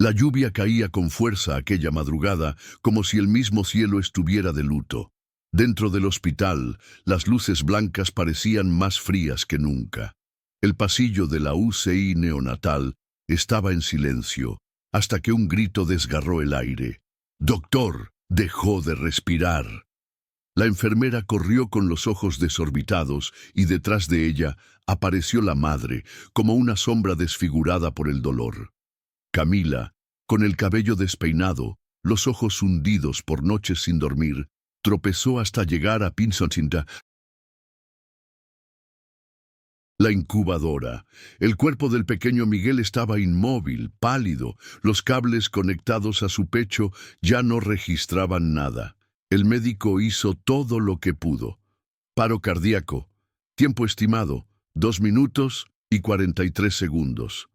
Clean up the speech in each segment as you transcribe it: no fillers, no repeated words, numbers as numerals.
La lluvia caía con fuerza aquella madrugada, como si el mismo cielo estuviera de luto. Dentro del hospital, las luces blancas parecían más frías que nunca. El pasillo de la UCI neonatal estaba en silencio, hasta que un grito desgarró el aire. «¡Doctor!». Dejó de respirar. La enfermera corrió con los ojos desorbitados y detrás de ella apareció la madre, como una sombra desfigurada por el dolor. Camila, con el cabello despeinado, los ojos hundidos por noches sin dormir, tropezó hasta llegar a Pinsontinta. La incubadora. El cuerpo del pequeño Miguel estaba inmóvil, pálido. Los cables conectados a su pecho ya no registraban nada. El médico hizo todo lo que pudo. Paro cardíaco. Tiempo estimado, 2 minutos y 43 segundos.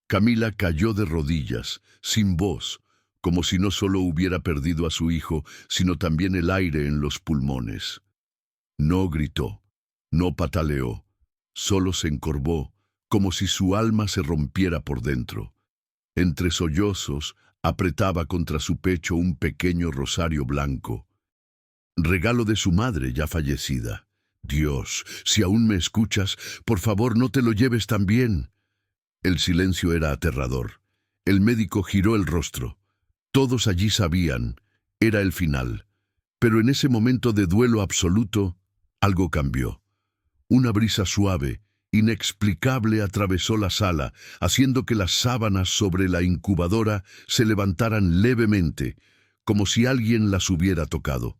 Camila cayó de rodillas, sin voz, como si no solo hubiera perdido a su hijo, sino también el aire en los pulmones. No gritó, no pataleó. Solo se encorvó, como si su alma se rompiera por dentro. Entre sollozos, apretaba contra su pecho un pequeño rosario blanco. Regalo de su madre ya fallecida. Dios, si aún me escuchas, por favor no te lo lleves tan bien. El silencio era aterrador. El médico giró el rostro. Todos allí sabían, era el final. Pero en ese momento de duelo absoluto, algo cambió. Una brisa suave, inexplicable, atravesó la sala, haciendo que las sábanas sobre la incubadora se levantaran levemente, como si alguien las hubiera tocado.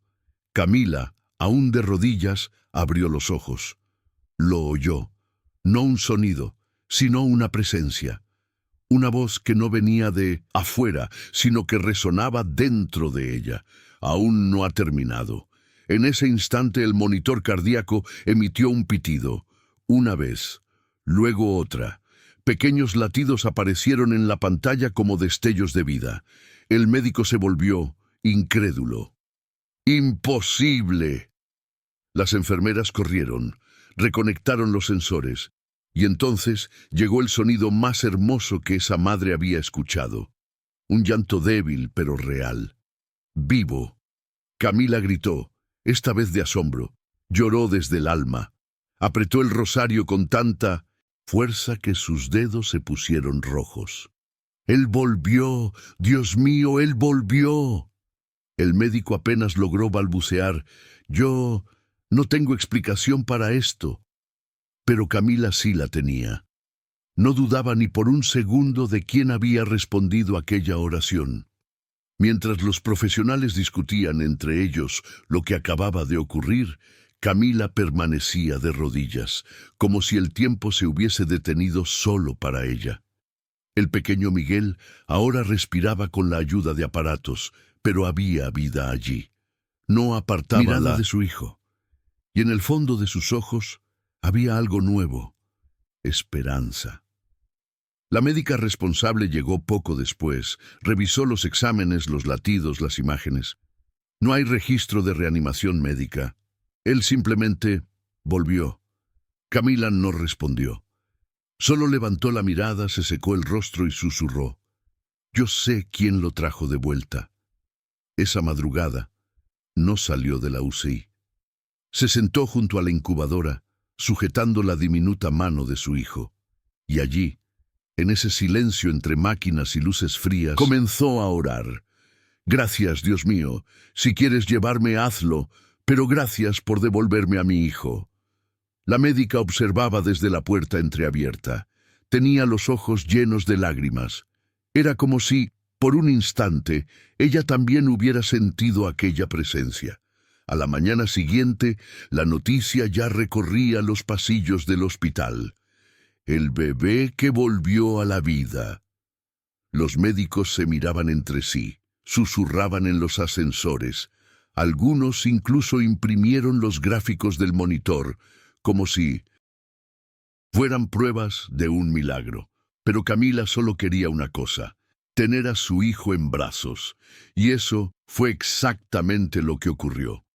Camila, aún de rodillas, abrió los ojos. Lo oyó. No un sonido, sino una presencia. Una voz que no venía de afuera, sino que resonaba dentro de ella. Aún no ha terminado. En ese instante el monitor cardíaco emitió un pitido. Una vez, luego otra. Pequeños latidos aparecieron en la pantalla como destellos de vida. El médico se volvió incrédulo. ¡Imposible! Las enfermeras corrieron, reconectaron los sensores, y entonces llegó el sonido más hermoso que esa madre había escuchado. Un llanto débil pero real. Vivo. Camila gritó, esta vez de asombro. Lloró desde el alma. Apretó el rosario con tanta fuerza que sus dedos se pusieron rojos. ¡Él volvió! ¡Dios mío, él volvió! El médico apenas logró balbucear. Yo no tengo explicación para esto. Pero Camila sí la tenía. No dudaba ni por un segundo de quién había respondido aquella oración. Mientras los profesionales discutían entre ellos lo que acababa de ocurrir, Camila permanecía de rodillas, como si el tiempo se hubiese detenido solo para ella. El pequeño Miguel ahora respiraba con la ayuda de aparatos, pero había vida allí. No apartaba la mirada de su hijo. Y en el fondo de sus ojos había algo nuevo: esperanza. La médica responsable llegó poco después, revisó los exámenes, los latidos, las imágenes. No hay registro de reanimación médica. Él simplemente volvió. Camila no respondió. Solo levantó la mirada, se secó el rostro y susurró. Yo sé quién lo trajo de vuelta. Esa madrugada no salió de la UCI. Se sentó junto a la incubadora, sujetando la diminuta mano de su hijo. Y allí, en ese silencio entre máquinas y luces frías, comenzó a orar. Gracias, Dios mío. Si quieres llevarme, hazlo, pero gracias por devolverme a mi hijo. La médica observaba desde la puerta entreabierta. Tenía los ojos llenos de lágrimas. Era como si, por un instante, ella también hubiera sentido aquella presencia. A la mañana siguiente, la noticia ya recorría los pasillos del hospital. El bebé que volvió a la vida. Los médicos se miraban entre sí, susurraban en los ascensores. Algunos incluso imprimieron los gráficos del monitor, como si fueran pruebas de un milagro. Pero Camila solo quería una cosa: tener a su hijo en brazos. Y eso fue exactamente lo que ocurrió.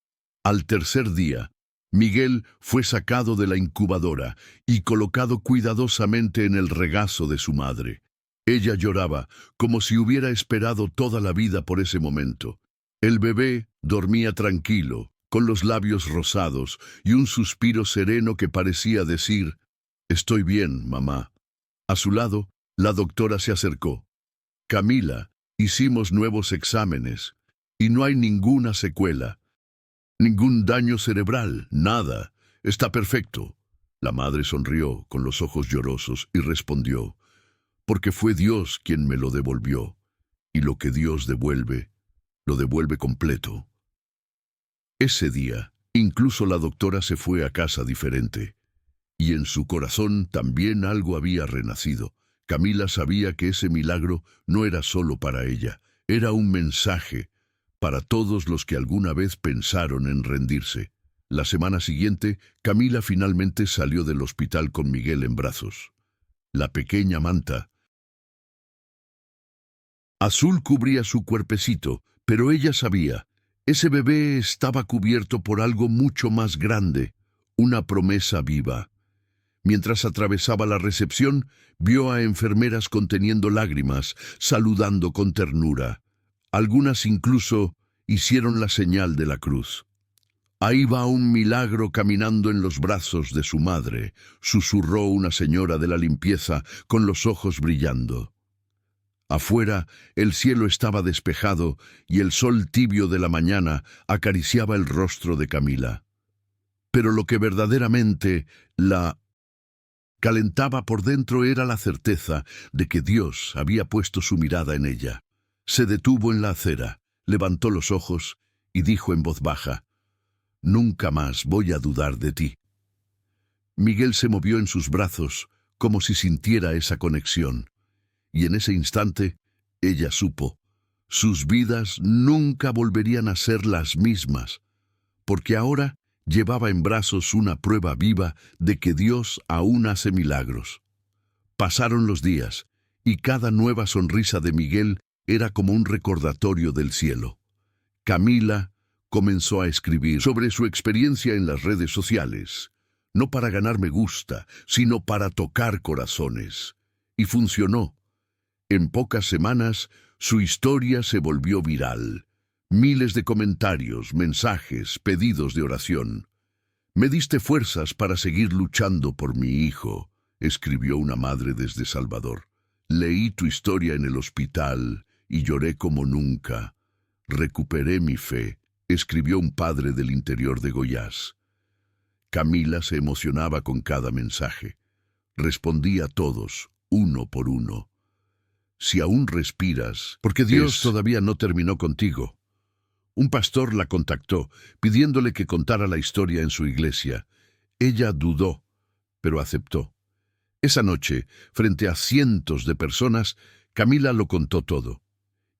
Al tercer día, Miguel fue sacado de la incubadora y colocado cuidadosamente en el regazo de su madre. Ella lloraba, como si hubiera esperado toda la vida por ese momento. El bebé dormía tranquilo, con los labios rosados y un suspiro sereno que parecía decir: «Estoy bien, mamá». A su lado, la doctora se acercó. «Camila, hicimos nuevos exámenes y no hay ninguna secuela, ningún daño cerebral, nada. Está perfecto». La madre sonrió con los ojos llorosos y respondió: «Porque fue Dios quien me lo devolvió, y lo que Dios devuelve, lo devuelve completo». Ese día, incluso la doctora se fue a casa diferente, y en su corazón también algo había renacido. Camila sabía que ese milagro no era solo para ella, era un mensaje para todos los que alguna vez pensaron en rendirse. La semana siguiente, Camila finalmente salió del hospital con Miguel en brazos. La pequeña manta azul cubría su cuerpecito, pero ella sabía, ese bebé estaba cubierto por algo mucho más grande, una promesa viva. Mientras atravesaba la recepción, vio a enfermeras conteniendo lágrimas, saludando con ternura. Algunas incluso hicieron la señal de la cruz. «Ahí va un milagro caminando en los brazos de su madre», susurró una señora de la limpieza con los ojos brillando. Afuera, el cielo estaba despejado y el sol tibio de la mañana acariciaba el rostro de Camila. Pero lo que verdaderamente la calentaba por dentro era la certeza de que Dios había puesto su mirada en ella. Se detuvo en la acera, levantó los ojos y dijo en voz baja: «Nunca más voy a dudar de ti». Miguel se movió en sus brazos como si sintiera esa conexión. Y en ese instante, ella supo, sus vidas nunca volverían a ser las mismas, porque ahora llevaba en brazos una prueba viva de que Dios aún hace milagros. Pasaron los días, y cada nueva sonrisa de Miguel era como un recordatorio del cielo. Camila comenzó a escribir sobre su experiencia en las redes sociales, no para ganar me gusta, sino para tocar corazones. Y funcionó. En pocas semanas, su historia se volvió viral. Miles de comentarios, mensajes, pedidos de oración. «Me diste fuerzas para seguir luchando por mi hijo», escribió una madre desde Salvador. «Leí tu historia en el hospital y lloré como nunca. Recuperé mi fe», escribió un padre del interior de Goiás. Camila se emocionaba con cada mensaje. Respondía a todos, uno por uno. «Si aún respiras, porque Dios todavía no terminó contigo». Un pastor la contactó, pidiéndole que contara la historia en su iglesia. Ella dudó, pero aceptó. Esa noche, frente a cientos de personas, Camila lo contó todo.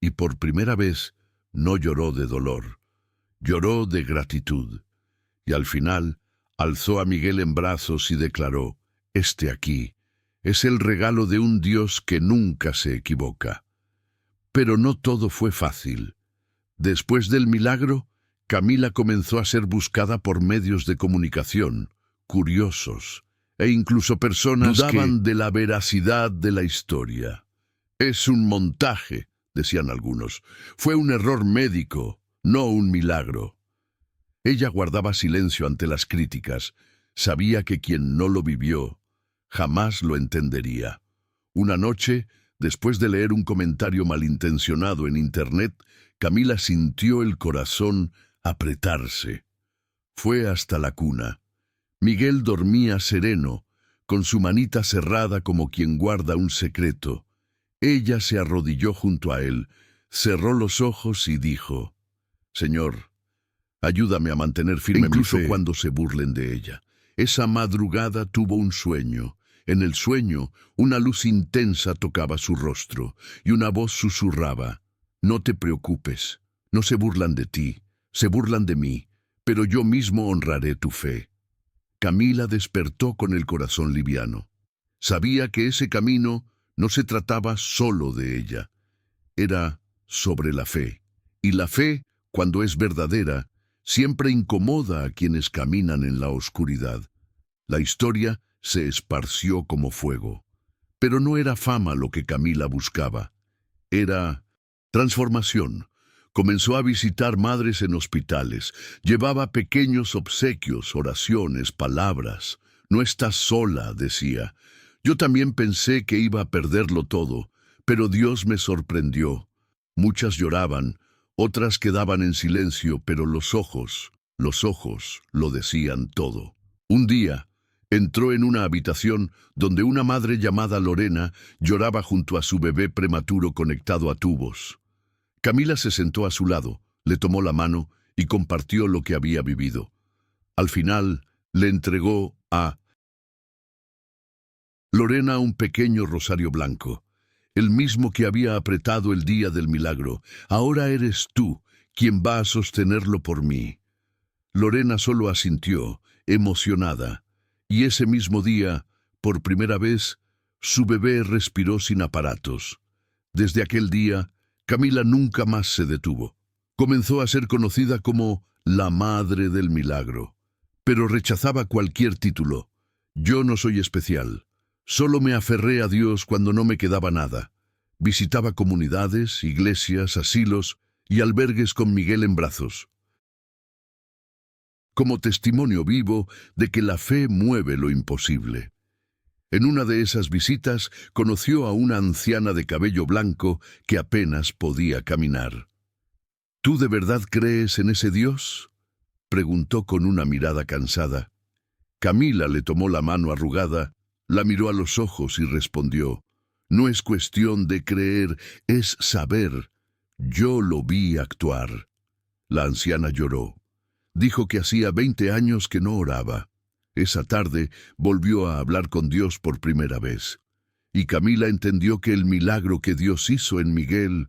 Y por primera vez, no lloró de dolor, lloró de gratitud. Y al final, alzó a Miguel en brazos y declaró: «Este aquí es el regalo de un Dios que nunca se equivoca». Pero no todo fue fácil. Después del milagro, Camila comenzó a ser buscada por medios de comunicación, curiosos, e incluso personas dudaban de la veracidad de la historia. «Es un montaje», decían algunos. «Fue un error médico, no un milagro». Ella guardaba silencio ante las críticas. Sabía que quien no lo vivió jamás lo entendería. Una noche, después de leer un comentario malintencionado en internet, Camila sintió el corazón apretarse. Fue hasta la cuna. Miguel dormía sereno, con su manita cerrada como quien guarda un secreto. Ella se arrodilló junto a él, cerró los ojos y dijo: «Señor, ayúdame a mantener firme mi fe», incluso cuando se burlen de ella. Esa madrugada tuvo un sueño. En el sueño, una luz intensa tocaba su rostro, y una voz susurraba: «No te preocupes, no se burlan de ti, se burlan de mí, pero yo mismo honraré tu fe». Camila despertó con el corazón liviano. Sabía que ese camino no se trataba solo de ella. Era sobre la fe. Y la fe, cuando es verdadera, siempre incomoda a quienes caminan en la oscuridad. La historia se esparció como fuego. Pero no era fama lo que Camila buscaba. Era transformación. Comenzó a visitar madres en hospitales. Llevaba pequeños obsequios, oraciones, palabras. No estás sola, decía. Yo también pensé que iba a perderlo todo, pero Dios me sorprendió. Muchas lloraban, otras quedaban en silencio, pero los ojos lo decían todo. Un día, entró en una habitación donde una madre llamada Lorena lloraba junto a su bebé prematuro conectado a tubos. Camila se sentó a su lado, le tomó la mano y compartió lo que había vivido. Al final, le entregó a Lorena un pequeño rosario blanco, el mismo que había apretado el día del milagro. Ahora eres tú quien va a sostenerlo por mí. Lorena solo asintió, emocionada, y ese mismo día, por primera vez, su bebé respiró sin aparatos. Desde aquel día, Camila nunca más se detuvo. Comenzó a ser conocida como la Madre del Milagro, pero rechazaba cualquier título. Yo no soy especial. Solo me aferré a Dios cuando no me quedaba nada. Visitaba comunidades, iglesias, asilos y albergues con Miguel en brazos, como testimonio vivo de que la fe mueve lo imposible. En una de esas visitas conoció a una anciana de cabello blanco que apenas podía caminar. ¿Tú de verdad crees en ese Dios?, preguntó con una mirada cansada. Camila le tomó la mano arrugada, la miró a los ojos y respondió: no es cuestión de creer, es saber. Yo lo vi actuar. La anciana lloró. Dijo que hacía 20 años que no oraba. Esa tarde volvió a hablar con Dios por primera vez. Y Camila entendió que el milagro que Dios hizo en Miguel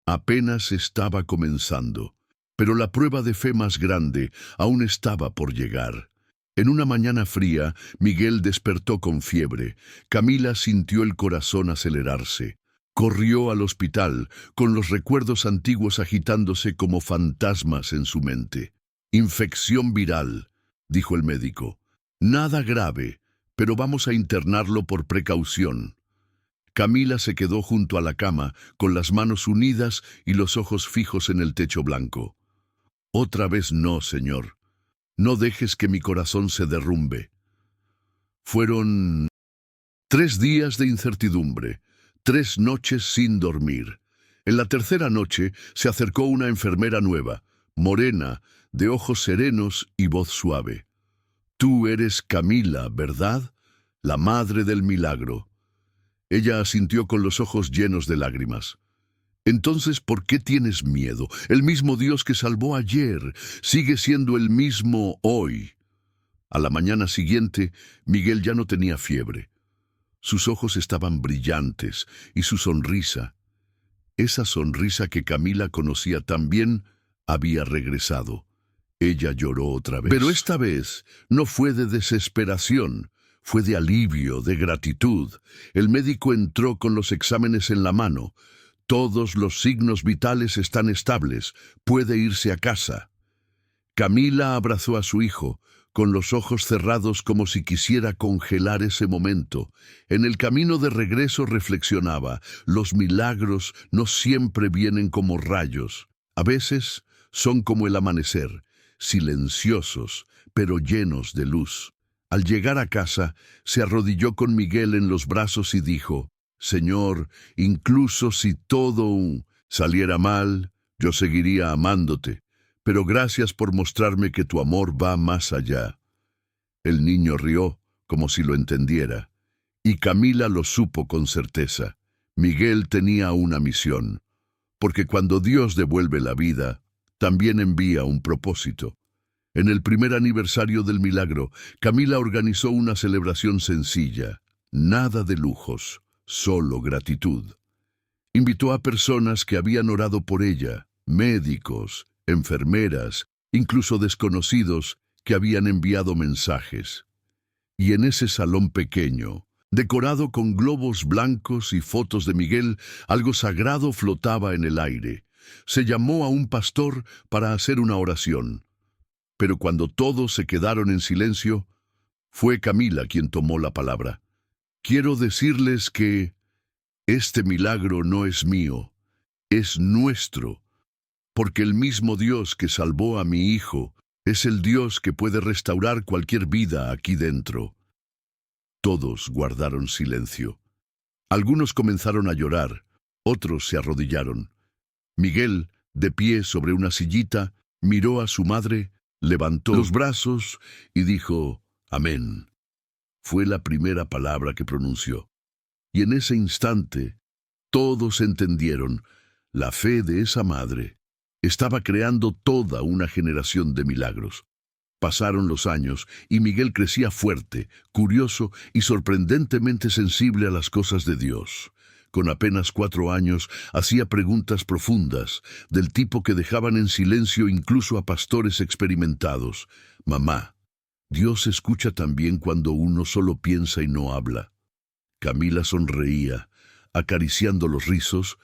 apenas estaba comenzando. Pero la prueba de fe más grande aún estaba por llegar. En una mañana fría, Miguel despertó con fiebre. Camila sintió el corazón acelerarse. Corrió al hospital, con los recuerdos antiguos agitándose como fantasmas en su mente. Infección viral, dijo el médico. Nada grave, pero vamos a internarlo por precaución. Camila se quedó junto a la cama, con las manos unidas y los ojos fijos en el techo blanco. Otra vez no, Señor. No dejes que mi corazón se derrumbe. Fueron 3 días de incertidumbre, 3 noches sin dormir. En la tercera noche se acercó una enfermera nueva, morena, de ojos serenos y voz suave. Tú eres Camila, ¿verdad? La Madre del Milagro. Ella asintió con los ojos llenos de lágrimas. Entonces, ¿por qué tienes miedo? El mismo Dios que salvó ayer sigue siendo el mismo hoy. A la mañana siguiente, Miguel ya no tenía fiebre. Sus ojos estaban brillantes y su sonrisa, esa sonrisa que Camila conocía tan bien, había regresado. Ella lloró otra vez. Pero esta vez no fue de desesperación, fue de alivio, de gratitud. El médico entró con los exámenes en la mano. Todos los signos vitales están estables. Puede irse a casa. Camila abrazó a su hijo, con los ojos cerrados como si quisiera congelar ese momento. En el camino de regreso reflexionaba: los milagros no siempre vienen como rayos. A veces son como el amanecer, silenciosos, pero llenos de luz. Al llegar a casa, se arrodilló con Miguel en los brazos y dijo: Señor, incluso si todo saliera mal, yo seguiría amándote, pero gracias por mostrarme que tu amor va más allá. El niño rió, como si lo entendiera, y Camila lo supo con certeza. Miguel tenía una misión, porque cuando Dios devuelve la vida, también envía un propósito. En el primer aniversario del milagro, Camila organizó una celebración sencilla, nada de lujos, solo gratitud. Invitó a personas que habían orado por ella, médicos, enfermeras, incluso desconocidos que habían enviado mensajes. Y en ese salón pequeño, decorado con globos blancos y fotos de Miguel, algo sagrado flotaba en el aire. Se llamó a un pastor para hacer una oración. Pero cuando todos se quedaron en silencio, fue Camila quien tomó la palabra. quiero decirles que este milagro no es mío, es nuestro, porque el mismo Dios que salvó a mi hijo es el Dios que puede restaurar cualquier vida aquí dentro. Todos guardaron silencio. Algunos comenzaron a llorar, otros se arrodillaron. Miguel, de pie sobre una sillita, miró a su madre, levantó los brazos y dijo, «Amén». Fue la primera palabra que pronunció. Y en ese instante, todos entendieron, la fe de esa madre estaba creando toda una generación de milagros. Pasaron los años y Miguel crecía fuerte, curioso y sorprendentemente sensible a las cosas de Dios. Con apenas 4 años, hacía preguntas profundas, del tipo que dejaban en silencio incluso a pastores experimentados. «Mamá, ¿Dios escucha también cuando uno solo piensa y no habla?» Camila sonreía, acariciando los rizos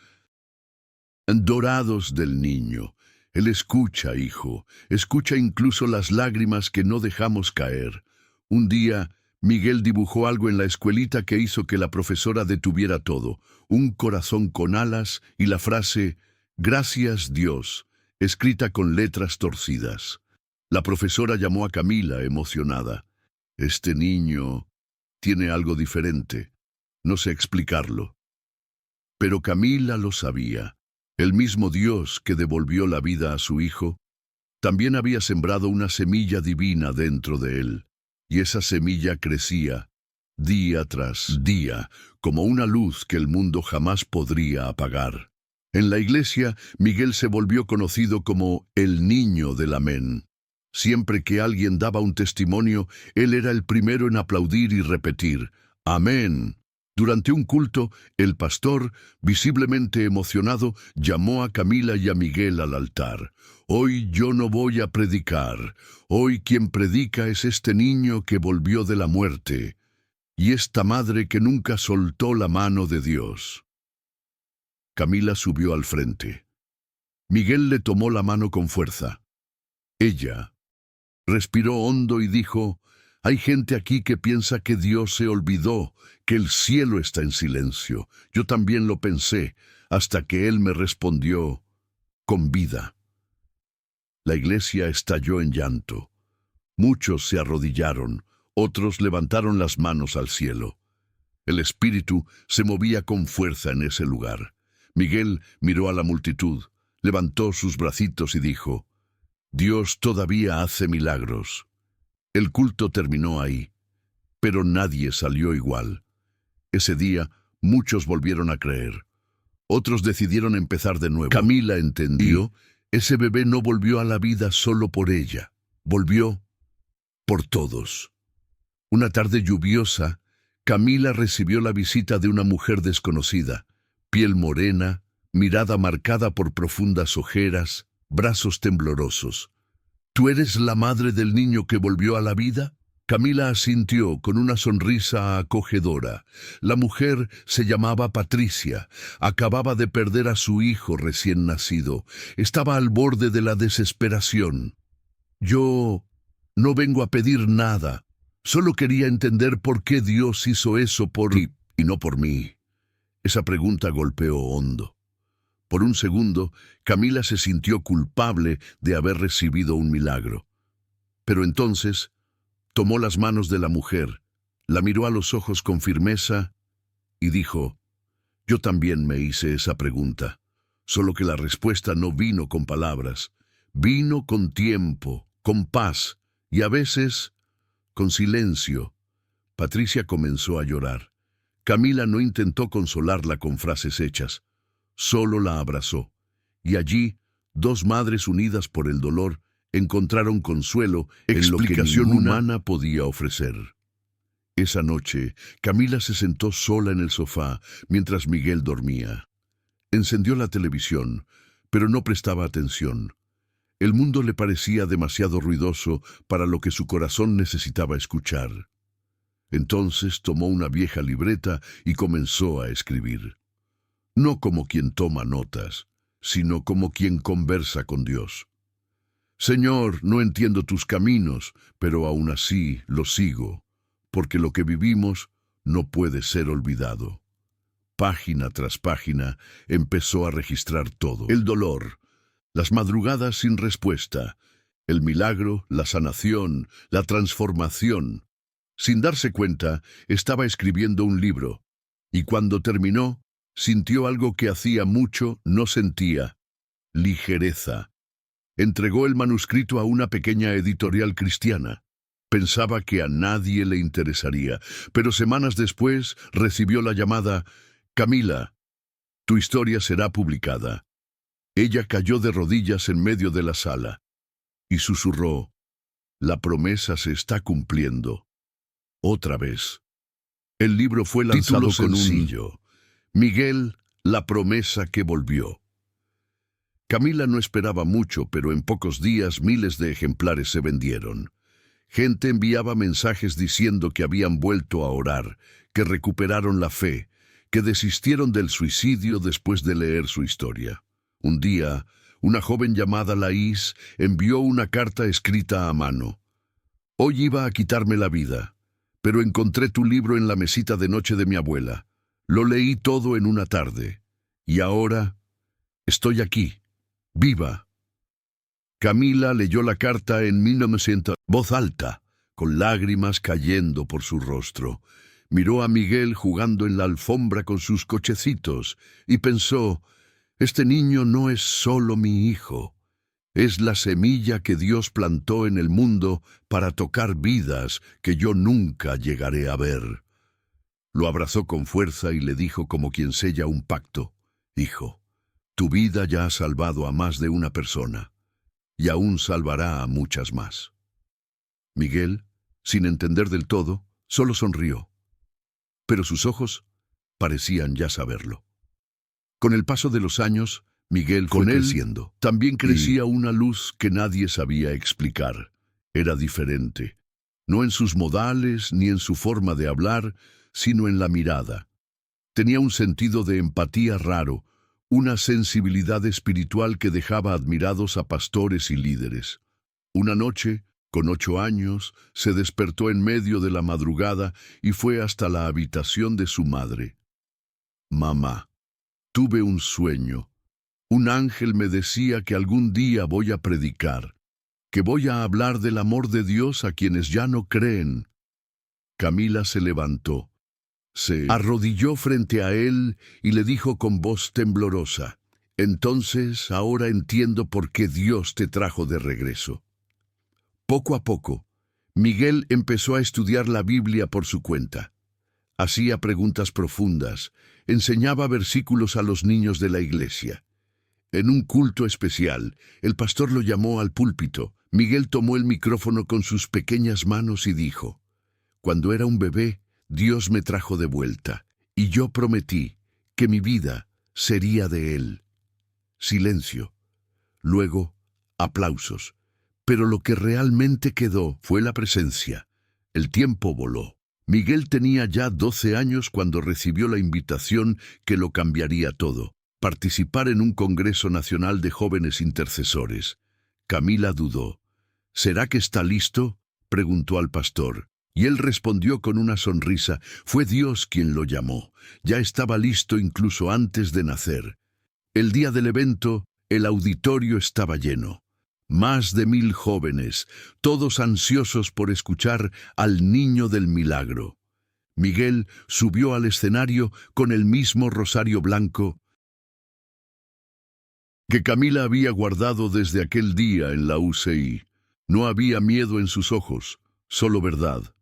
dorados del niño. «Él escucha, hijo, escucha incluso las lágrimas que no dejamos caer». Un día, Miguel dibujó algo en la escuelita que hizo que la profesora detuviera todo. Un corazón con alas y la frase «Gracias, Dios», escrita con letras torcidas. La profesora llamó a Camila, emocionada. «Este niño tiene algo diferente. No sé explicarlo». Pero Camila lo sabía. El mismo Dios que devolvió la vida a su hijo, también había sembrado una semilla divina dentro de él, y esa semilla crecía, día tras día, como una luz que el mundo jamás podría apagar. En la iglesia, Miguel se volvió conocido como el niño del amén. Siempre que alguien daba un testimonio, él era el primero en aplaudir y repetir, «Amén». Durante un culto, el pastor, visiblemente emocionado, llamó a Camila y a Miguel al altar. «Hoy yo no voy a predicar. Hoy quien predica es este niño que volvió de la muerte, y esta madre que nunca soltó la mano de Dios». Camila subió al frente. Miguel le tomó la mano con fuerza. Ella respiró hondo y dijo, «Hay gente aquí que piensa que Dios se olvidó, que el cielo está en silencio. Yo también lo pensé, hasta que Él me respondió, con vida». La iglesia estalló en llanto. Muchos se arrodillaron, otros levantaron las manos al cielo. El espíritu se movía con fuerza en ese lugar. Miguel miró a la multitud, levantó sus bracitos y dijo, «Dios todavía hace milagros». El culto terminó ahí, pero nadie salió igual. Ese día, muchos volvieron a creer. Otros decidieron empezar de nuevo. Camila entendió, ese bebé no volvió a la vida solo por ella, volvió por todos. Una tarde lluviosa, Camila recibió la visita de una mujer desconocida, piel morena, mirada marcada por profundas ojeras, brazos temblorosos. «¿Tú eres la madre del niño que volvió a la vida?» Camila asintió con una sonrisa acogedora. La mujer se llamaba Patricia. Acababa de perder a su hijo recién nacido. Estaba al borde de la desesperación. «Yo no vengo a pedir nada. Solo quería entender por qué Dios hizo eso por ti y no por mí». Esa pregunta golpeó hondo. Por un segundo, Camila se sintió culpable de haber recibido un milagro. Pero entonces, tomó las manos de la mujer, la miró a los ojos con firmeza y dijo, «Yo también me hice esa pregunta, solo que la respuesta no vino con palabras, vino con tiempo, con paz y a veces con silencio». Patricia comenzó a llorar. Camila no intentó consolarla con frases hechas. Solo la abrazó, y allí, 2 madres unidas por el dolor encontraron consuelo en lo que ninguna humana podía ofrecer. Esa noche, Camila se sentó sola en el sofá mientras Miguel dormía. Encendió la televisión, pero no prestaba atención. El mundo le parecía demasiado ruidoso para lo que su corazón necesitaba escuchar. Entonces tomó una vieja libreta y comenzó a escribir. No como quien toma notas, sino como quien conversa con Dios. «Señor, no entiendo tus caminos, pero aún así los sigo, porque lo que vivimos no puede ser olvidado. Página tras página empezó a registrar todo. El dolor, las madrugadas sin respuesta, el milagro, la sanación, la transformación. Sin darse cuenta, estaba escribiendo un libro, y cuando terminó, sintió algo que hacía mucho no sentía: ligereza. Entregó el manuscrito a una pequeña editorial cristiana. Pensaba que a nadie le interesaría, pero semanas después recibió la llamada: Camila, tu historia será publicada. Ella cayó de rodillas en medio de la sala y susurró: la promesa se está cumpliendo. Otra vez. El libro fue lanzado con un Miguel, la promesa que volvió. Camila no esperaba mucho, pero en pocos días miles de ejemplares se vendieron. Gente enviaba mensajes diciendo que habían vuelto a orar, que recuperaron la fe, que desistieron del suicidio después de leer su historia. Un día, una joven llamada Laís envió una carta escrita a mano. Hoy iba a quitarme la vida, pero encontré tu libro en la mesita de noche de mi abuela. Lo leí todo en una tarde, y ahora estoy aquí, viva. Camila leyó la carta en 1900, voz alta, con lágrimas cayendo por su rostro. Miró a Miguel jugando en la alfombra con sus cochecitos y pensó: este niño no es solo mi hijo, es la semilla que Dios plantó en el mundo para tocar vidas que yo nunca llegaré a ver. Lo abrazó con fuerza y le dijo como quien sella un pacto: hijo, tu vida ya ha salvado a más de una persona, y aún salvará a muchas más. Miguel, sin entender del todo, solo sonrió, pero sus ojos parecían ya saberlo. Con el paso de los años, Miguel fue creciendo. También crecía una luz que nadie sabía explicar. Era diferente, no en sus modales ni en su forma de hablar, sino en la mirada. Tenía un sentido de empatía raro, una sensibilidad espiritual que dejaba admirados a pastores y líderes. Una noche, con 8 años, se despertó en medio de la madrugada y fue hasta la habitación de su madre. Mamá, tuve un sueño. Un ángel me decía que algún día voy a predicar, que voy a hablar del amor de Dios a quienes ya no creen. Camila se levantó, se arrodilló frente a él y le dijo con voz temblorosa: entonces ahora entiendo por qué Dios te trajo de regreso. Poco a poco, Miguel empezó a estudiar la Biblia por su cuenta. Hacía preguntas profundas, enseñaba versículos a los niños de la iglesia. En un culto especial, el pastor lo llamó al púlpito. Miguel tomó el micrófono con sus pequeñas manos y dijo: cuando era un bebé, Dios me trajo de vuelta, y yo prometí que mi vida sería de Él. Silencio. Luego, aplausos. Pero lo que realmente quedó fue la presencia. El tiempo voló. Miguel tenía ya 12 años cuando recibió la invitación que lo cambiaría todo: participar en un Congreso Nacional de Jóvenes Intercesores. Camila dudó. ¿Será que está listo?, preguntó al pastor. Y él respondió con una sonrisa: fue Dios quien lo llamó. Ya estaba listo incluso antes de nacer. El día del evento, el auditorio estaba lleno. Más de 1000 jóvenes, todos ansiosos por escuchar al niño del milagro. Miguel subió al escenario con el mismo rosario blanco que Camila había guardado desde aquel día en la UCI. No había miedo en sus ojos, solo verdad.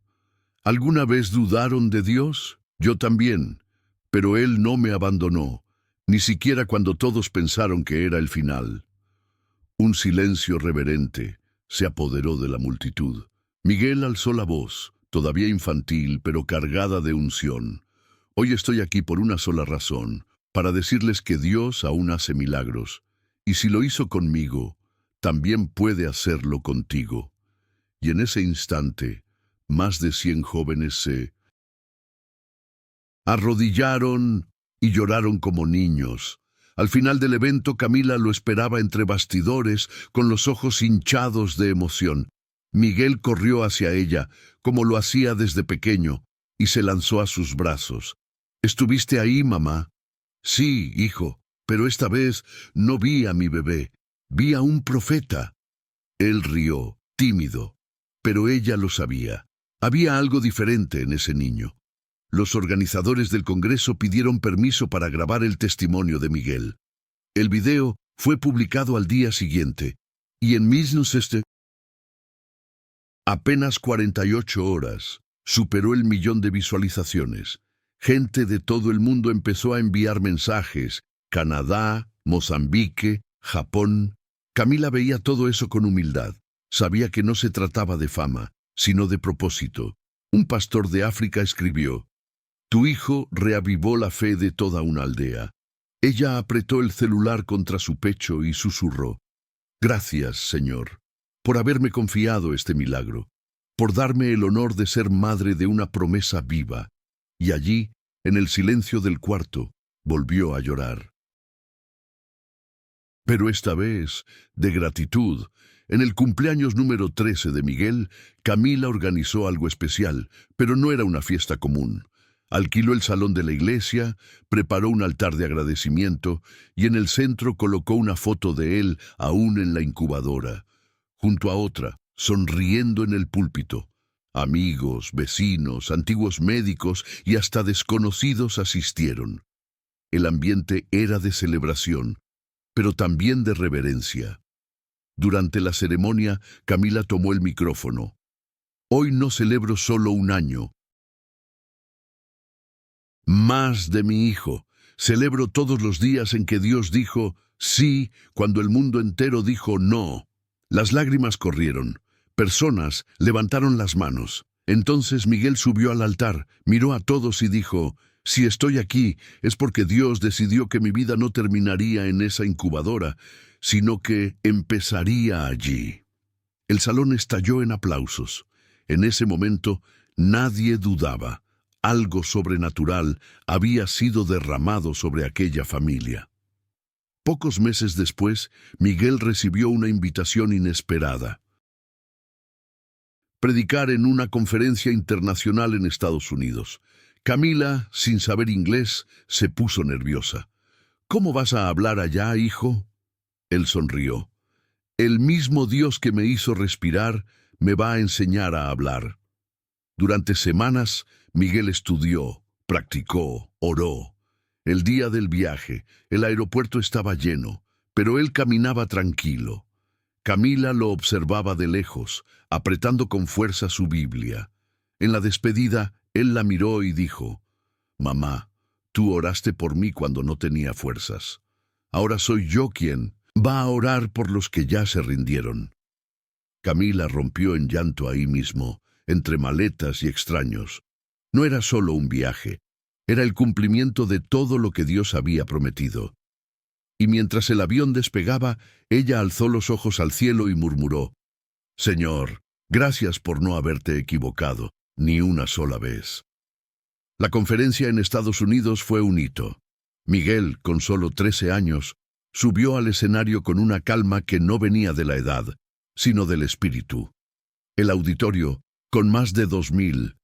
¿Alguna vez dudaron de Dios? Yo también, pero Él no me abandonó, ni siquiera cuando todos pensaron que era el final. Un silencio reverente se apoderó de la multitud. Miguel alzó la voz, todavía infantil, pero cargada de unción. Hoy estoy aquí por una sola razón: para decirles que Dios aún hace milagros, y si lo hizo conmigo, también puede hacerlo contigo. Y en ese instante, más de 100 jóvenes se arrodillaron y lloraron como niños. Al final del evento, Camila lo esperaba entre bastidores, con los ojos hinchados de emoción. Miguel corrió hacia ella, como lo hacía desde pequeño, y se lanzó a sus brazos. ¿Estuviste ahí, mamá? Sí, hijo, pero esta vez no vi a mi bebé, vi a un profeta. Él rió, tímido, pero ella lo sabía. Había algo diferente en ese niño. Los organizadores del Congreso pidieron permiso para grabar el testimonio de Miguel. El video fue publicado al día siguiente, y en mismos apenas 48 horas, superó el 1.000.000 de visualizaciones. Gente de todo el mundo empezó a enviar mensajes. Canadá, Mozambique, Japón. Camila veía todo eso con humildad. Sabía que no se trataba de fama, sino de propósito. Un pastor de África escribió: «Tu hijo reavivó la fe de toda una aldea». Ella apretó el celular contra su pecho y susurró: «Gracias, Señor, por haberme confiado este milagro, por darme el honor de ser madre de una promesa viva». Y allí, en el silencio del cuarto, volvió a llorar. Pero esta vez, de gratitud, en el cumpleaños número 13 de Miguel, Camila organizó algo especial, pero no era una fiesta común. Alquiló el salón de la iglesia, preparó un altar de agradecimiento y en el centro colocó una foto de él aún en la incubadora, junto a otra, sonriendo en el púlpito. Amigos, vecinos, antiguos médicos y hasta desconocidos asistieron. El ambiente era de celebración, pero también de reverencia. Durante la ceremonia, Camila tomó el micrófono. «Hoy no celebro solo un año más de mi hijo. Celebro todos los días en que Dios dijo sí cuando el mundo entero dijo no». Las lágrimas corrieron. Personas levantaron las manos. Entonces Miguel subió al altar, miró a todos y dijo: «Si estoy aquí es porque Dios decidió que mi vida no terminaría en esa incubadora, sino que empezaría allí». El salón estalló en aplausos. En ese momento nadie dudaba. Algo sobrenatural había sido derramado sobre aquella familia. Pocos meses después, Miguel recibió una invitación inesperada: predicar en una conferencia internacional en Estados Unidos. Camila, sin saber inglés, se puso nerviosa. «¿Cómo vas a hablar allá, hijo?». Él sonrió. «El mismo Dios que me hizo respirar me va a enseñar a hablar». Durante semanas, Miguel estudió, practicó, oró. El día del viaje, el aeropuerto estaba lleno, pero él caminaba tranquilo. Camila lo observaba de lejos, apretando con fuerza su Biblia. En la despedida, él la miró y dijo: «Mamá, tú oraste por mí cuando no tenía fuerzas. Ahora soy yo quien va a orar por los que ya se rindieron». Camila rompió en llanto ahí mismo, entre maletas y extraños. No era solo un viaje, era el cumplimiento de todo lo que Dios había prometido. Y mientras el avión despegaba, ella alzó los ojos al cielo y murmuró: «Señor, gracias por no haberte equivocado, ni una sola vez». La conferencia en Estados Unidos fue un hito. Miguel, con solo 13 años, subió al escenario con una calma que no venía de la edad, sino del espíritu. El auditorio, con más de 2.000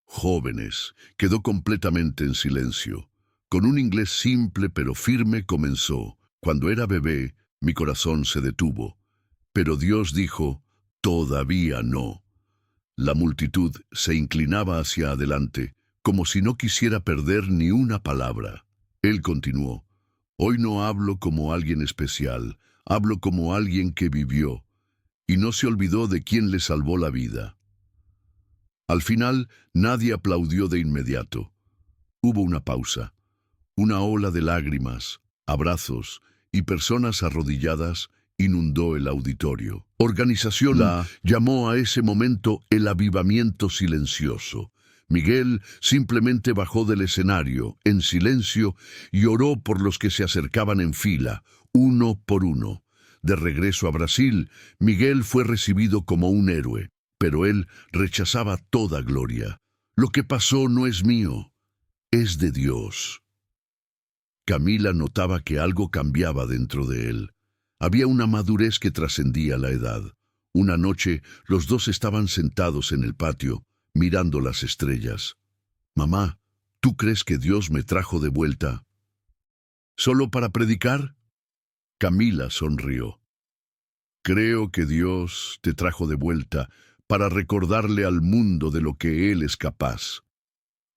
jóvenes, quedó completamente en silencio. Con un inglés simple pero firme comenzó: «Cuando era bebé, mi corazón se detuvo. Pero Dios dijo: todavía no». La multitud se inclinaba hacia adelante, como si no quisiera perder ni una palabra. Él continuó: «Hoy no hablo como alguien especial, hablo como alguien que vivió, y no se olvidó de quién le salvó la vida». Al final, nadie aplaudió de inmediato. Hubo una pausa. Una ola de lágrimas, abrazos y personas arrodilladas inundó el auditorio. Organización la llamó a ese momento el avivamiento silencioso. Miguel simplemente bajó del escenario, en silencio, y oró por los que se acercaban en fila, uno por uno. De regreso a Brasil, Miguel fue recibido como un héroe, pero él rechazaba toda gloria. «Lo que pasó no es mío, es de Dios». Camila notaba que algo cambiaba dentro de él. Había una madurez que trascendía la edad, Una noche, los dos estaban sentados en el patio, mirando las estrellas. «Mamá, ¿tú crees que Dios me trajo de vuelta solo para predicar?» Camila sonrió. «Creo que Dios te trajo de vuelta para recordarle al mundo de lo que Él es capaz».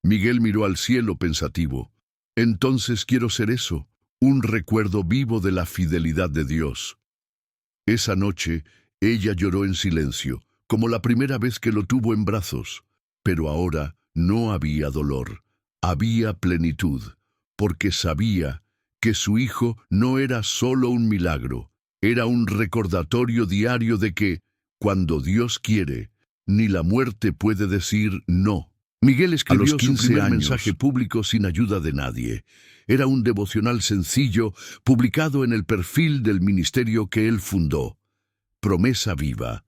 Miguel miró al cielo pensativo. «Entonces quiero ser eso, un recuerdo vivo de la fidelidad de Dios». Esa noche, ella lloró en silencio, como la primera vez que lo tuvo en brazos. Pero ahora no había dolor, había plenitud, porque sabía que su hijo no era solo un milagro, era un recordatorio diario de que, cuando Dios quiere, ni la muerte puede decir no. Miguel escribió su primer mensaje público sin ayuda de nadie. Era un devocional sencillo, publicado en el perfil del ministerio que él fundó. Promesa viva.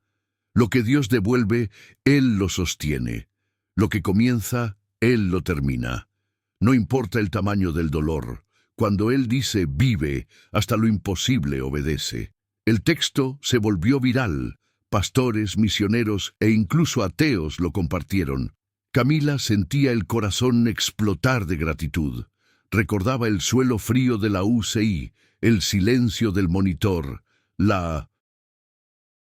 Lo que Dios devuelve, Él lo sostiene. Lo que comienza, Él lo termina. No importa el tamaño del dolor. Cuando Él dice vive, hasta lo imposible obedece. El texto se volvió viral. Pastores, misioneros e incluso ateos lo compartieron. Camila sentía el corazón explotar de gratitud. Recordaba el suelo frío de la UCI, el silencio del monitor, la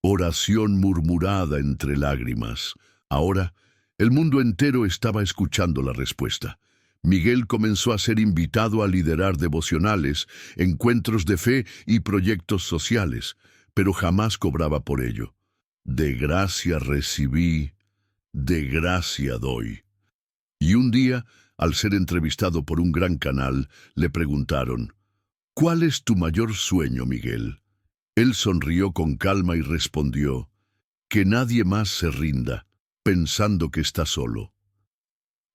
oración murmurada entre lágrimas. Ahora, el mundo entero estaba escuchando la respuesta. Miguel comenzó a ser invitado a liderar devocionales, encuentros de fe y proyectos sociales, pero jamás cobraba por ello. De gracia recibí, de gracia doy. Y un día, al ser entrevistado por un gran canal, le preguntaron: «¿Cuál es tu mayor sueño, Miguel?». Él sonrió con calma y respondió: «Que nadie más se rinda, pensando que está solo».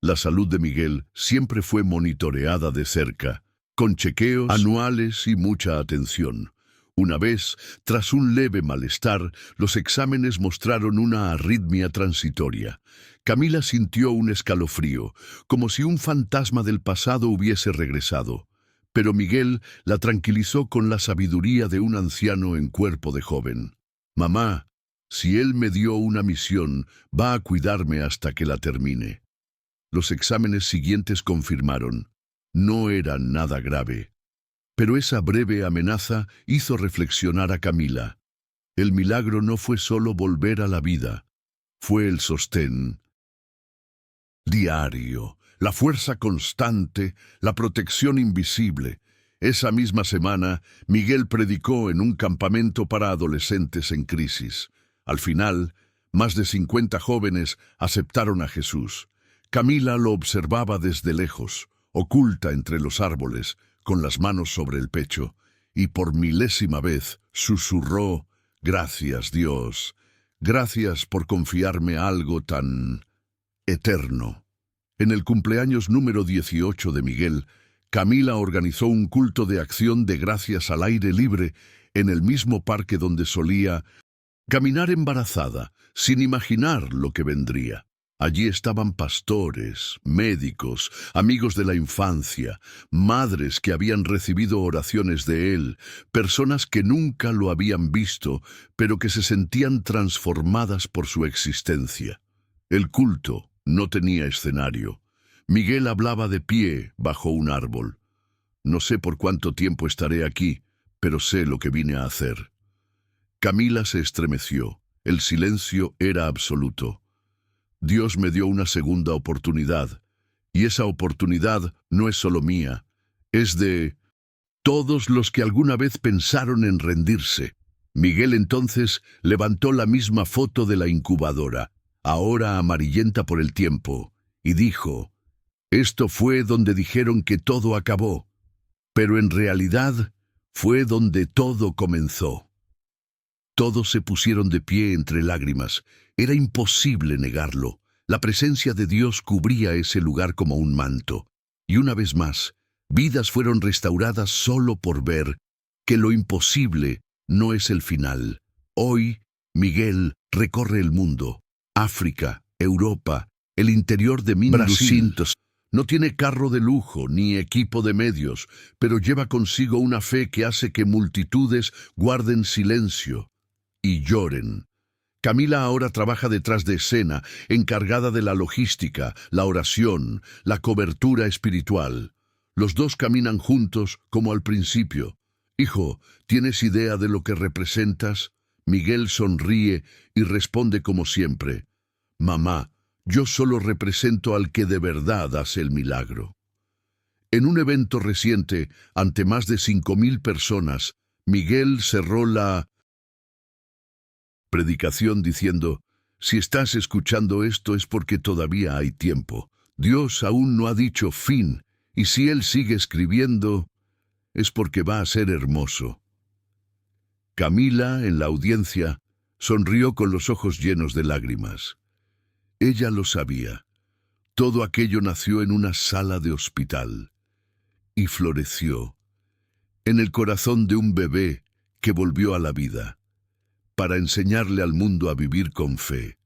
La salud de Miguel siempre fue monitoreada de cerca, con chequeos anuales y mucha atención. Una vez, tras un leve malestar, los exámenes mostraron una arritmia transitoria. Camila sintió un escalofrío, como si un fantasma del pasado hubiese regresado. Pero Miguel la tranquilizó con la sabiduría de un anciano en cuerpo de joven. «Mamá, si Él me dio una misión, va a cuidarme hasta que la termine». Los exámenes siguientes confirmaron: no era nada grave. Pero esa breve amenaza hizo reflexionar a Camila. El milagro no fue solo volver a la vida, fue el sostén diario, la fuerza constante, la protección invisible. Esa misma semana, Miguel predicó en un campamento para adolescentes en crisis. Al final, más de 50 jóvenes aceptaron a Jesús. Camila lo observaba desde lejos, oculta entre los árboles, con las manos sobre el pecho, y por milésima vez susurró: «Gracias, Dios, gracias por confiarme algo tan eterno». En el cumpleaños número 18 de Miguel, Camila organizó un culto de acción de gracias al aire libre en el mismo parque donde solía caminar embarazada, sin imaginar lo que vendría. Allí estaban pastores, médicos, amigos de la infancia, madres que habían recibido oraciones de él, personas que nunca lo habían visto, pero que se sentían transformadas por su existencia. El culto no tenía escenario. Miguel hablaba de pie bajo un árbol. «No sé por cuánto tiempo estaré aquí, pero sé lo que vine a hacer». Camila se estremeció. El silencio era absoluto. «Dios me dio una segunda oportunidad, y esa oportunidad no es solo mía, es de todos los que alguna vez pensaron en rendirse». Miguel entonces levantó la misma foto de la incubadora, ahora amarillenta por el tiempo, y dijo: «Esto fue donde dijeron que todo acabó, pero en realidad fue donde todo comenzó». Todos se pusieron de pie entre lágrimas. Era imposible negarlo. La presencia de Dios cubría ese lugar como un manto. Y una vez más, vidas fueron restauradas solo por ver que lo imposible no es el final. Hoy, Miguel recorre el mundo. África, Europa, el interior de Brasil. No tiene carro de lujo ni equipo de medios, pero lleva consigo una fe que hace que multitudes guarden silencio y lloren. Camila ahora trabaja detrás de escena, encargada de la logística, la oración, la cobertura espiritual. Los dos caminan juntos como al principio. Hijo, ¿tienes idea de lo que representas? Miguel sonríe y responde como siempre. Mamá, yo solo represento al que de verdad hace el milagro. En un evento reciente, ante más de 5.000 personas, Miguel cerró la predicación diciendo, si estás escuchando esto es porque todavía hay tiempo. Dios aún no ha dicho fin, y si Él sigue escribiendo, es porque va a ser hermoso. Camila, en la audiencia, sonrió con los ojos llenos de lágrimas. Ella lo sabía. Todo aquello nació en una sala de hospital y floreció en el corazón de un bebé que volvió a la vida para enseñarle al mundo a vivir con fe.